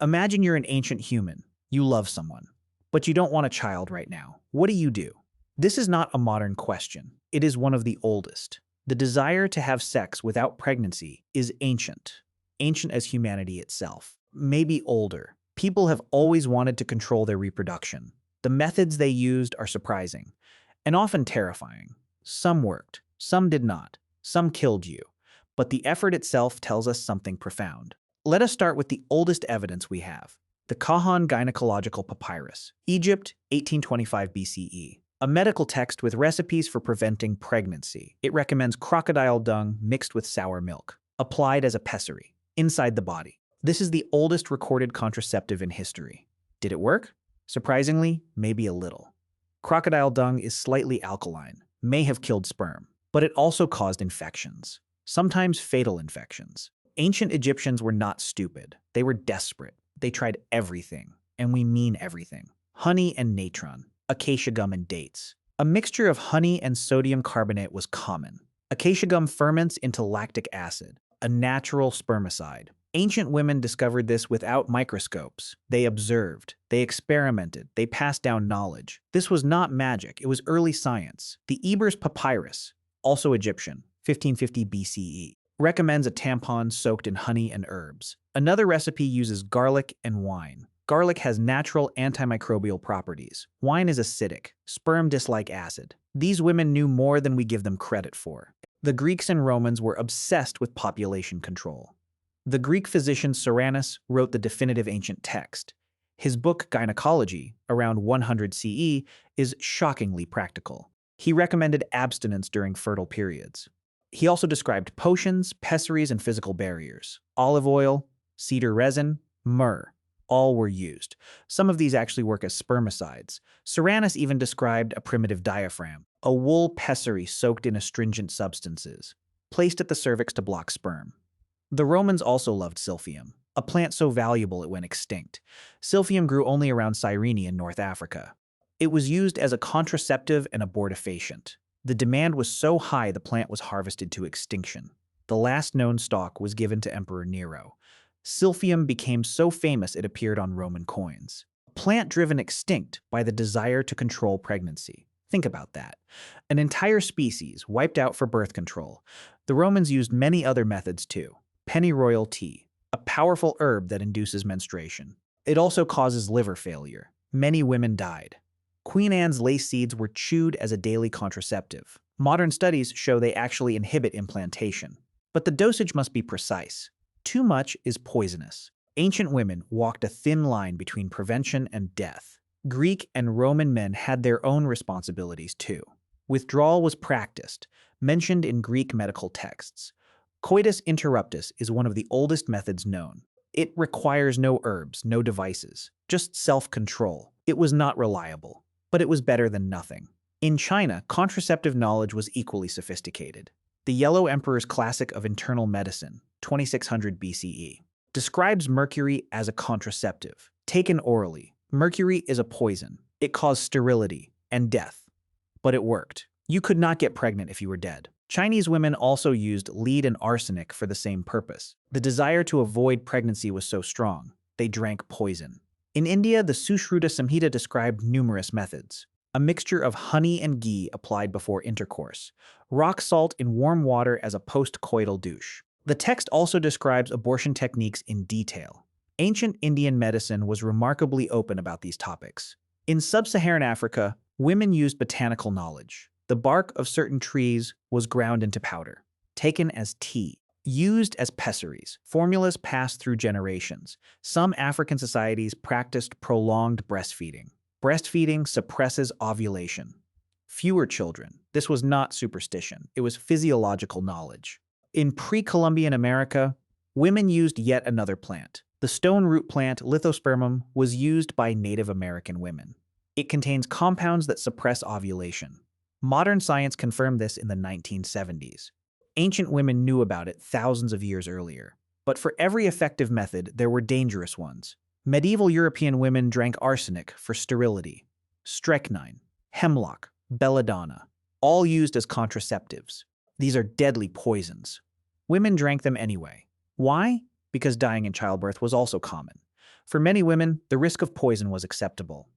Imagine you're an ancient human. You love someone, but you don't want a child right now. What do you do? This is not a modern question. It is one of the oldest. The desire to have sex without pregnancy is ancient. Ancient as humanity itself. Maybe older. People have always wanted to control their reproduction. The methods they used are surprising and often terrifying. Some worked, some did not, some killed you. But the effort itself tells us something profound. Let us start with the oldest evidence we have, the Kahun Gynecological Papyrus, Egypt, 1825 BCE. A medical text with recipes for preventing pregnancy. It recommends crocodile dung mixed with sour milk, applied as a pessary, inside the body. This is the oldest recorded contraceptive in history. Did it work? Surprisingly, maybe a little. Crocodile dung is slightly alkaline, may have killed sperm, but it also caused infections, sometimes fatal infections. Ancient Egyptians were not stupid. They were desperate. They tried everything, and we mean everything. Honey and natron, acacia gum and dates. A mixture of honey and sodium carbonate was common. Acacia gum ferments into lactic acid, a natural spermicide. Ancient women discovered this without microscopes. They observed, they experimented, they passed down knowledge. This was not magic, it was early science. The Ebers Papyrus, also Egyptian, 1550 BCE, recommends a tampon soaked in honey and herbs. Another recipe uses garlic and wine. Garlic has natural antimicrobial properties. Wine is acidic. Sperm dislike acid. These women knew more than we give them credit for. The Greeks and Romans were obsessed with population control. The Greek physician Cyrannus wrote the definitive ancient text. His book Gynecology, around 100 CE, is shockingly practical. He recommended abstinence during fertile periods. He also described potions, pessaries, and physical barriers. Olive oil, cedar resin, myrrh. All were used. Some of these actually work as spermicides. Cyrannus even described a primitive diaphragm, a wool pessary soaked in astringent substances, placed at the cervix to block sperm. The Romans also loved silphium, a plant so valuable it went extinct. Silphium grew only around Cyrene in North Africa. It was used as a contraceptive and abortifacient. The demand was so high the plant was harvested to extinction. The last known stalk was given to Emperor Nero. Silphium became so famous it appeared on Roman coins. A plant driven extinct by the desire to control pregnancy. Think about that. An entire species wiped out for birth control. The Romans used many other methods too. Pennyroyal tea, a powerful herb that induces menstruation. It also causes liver failure. Many women died. Queen Anne's lace seeds were chewed as a daily contraceptive. Modern studies show they actually inhibit implantation. But the dosage must be precise. Too much is poisonous. Ancient women walked a thin line between prevention and death. Greek and Roman men had their own responsibilities too. Withdrawal was practiced, mentioned in Greek medical texts. Coitus interruptus is one of the oldest methods known. It requires no herbs, no devices, just self-control. It was not reliable, but it was better than nothing. In China, contraceptive knowledge was equally sophisticated. The Yellow Emperor's Classic of Internal Medicine, 2600 BCE, describes mercury as a contraceptive. Taken orally, mercury is a poison. It caused sterility and death. But it worked. You could not get pregnant if you were dead. Chinese women also used lead and arsenic for the same purpose. The desire to avoid pregnancy was so strong, they drank poison. In India, the Sushruta Samhita described numerous methods. A mixture of honey and ghee applied before intercourse. Rock salt in warm water as a post-coital douche. The text also describes abortion techniques in detail. Ancient Indian medicine was remarkably open about these topics. In sub-Saharan Africa, women used botanical knowledge. The bark of certain trees was ground into powder, taken as tea, used as pessaries. Formulas passed through generations. Some African societies practiced prolonged breastfeeding. Breastfeeding suppresses ovulation. Fewer children. This was not superstition. It was physiological knowledge. In pre-Columbian America, women used yet another plant. The stone root plant, Lithospermum, was used by Native American women. It contains compounds that suppress ovulation. Modern science confirmed this in the 1970s. Ancient women knew about it thousands of years earlier. But for every effective method, there were dangerous ones. Medieval European women drank arsenic for sterility, strychnine, hemlock, belladonna, all used as contraceptives. These are deadly poisons. Women drank them anyway. Why? Because dying in childbirth was also common. For many women, the risk of poison was acceptable.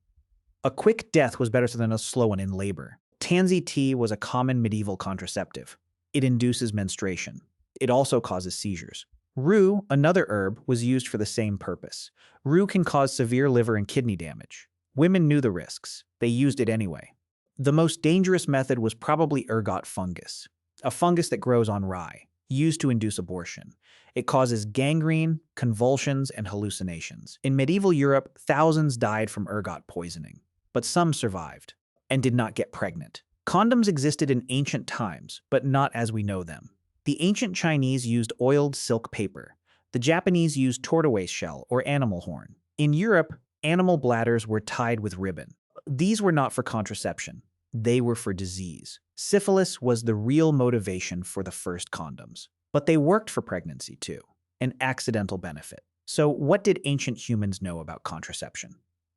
A quick death was better than a slow one in labor. Tansy tea was a common medieval contraceptive. It induces menstruation. It also causes seizures. Rue, another herb, was used for the same purpose. Rue can cause severe liver and kidney damage. Women knew the risks. They used it anyway. The most dangerous method was probably ergot fungus, a fungus that grows on rye, used to induce abortion. It causes gangrene, convulsions, and hallucinations. In medieval Europe, thousands died from ergot poisoning, but some survived and did not get pregnant. Condoms existed in ancient times, but not as we know them. The ancient Chinese used oiled silk paper. The Japanese used tortoise shell or animal horn. In Europe, animal bladders were tied with ribbon. These were not for contraception. They were for disease. Syphilis was the real motivation for the first condoms. But they worked for pregnancy too, an accidental benefit. So what did ancient humans know about contraception?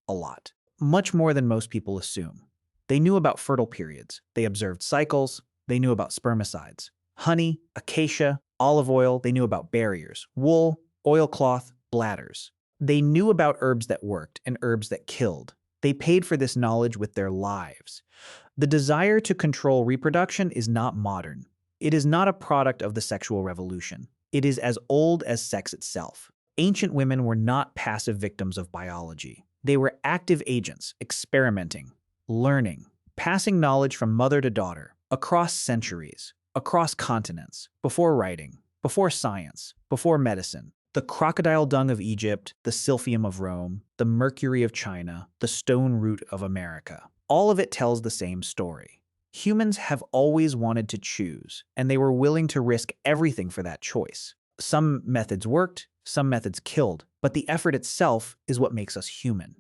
A lot. Much more than most people assume. They knew about fertile periods. They observed cycles. They knew about spermicides. Honey, acacia, olive oil. They knew about barriers. Wool, oilcloth, bladders. They knew about herbs that worked and herbs that killed. They paid for this knowledge with their lives. The desire to control reproduction is not modern. It is not a product of the sexual revolution. It is as old as sex itself. Ancient women were not passive victims of biology. They were active agents, experimenting, learning, passing knowledge from mother to daughter, across centuries, across continents, before writing, before science, before medicine. The crocodile dung of Egypt, the silphium of Rome, the mercury of China, the stone root of America. All of it tells the same story. Humans have always wanted to choose, and they were willing to risk everything for that choice. Some methods worked, some methods killed, but the effort itself is what makes us human.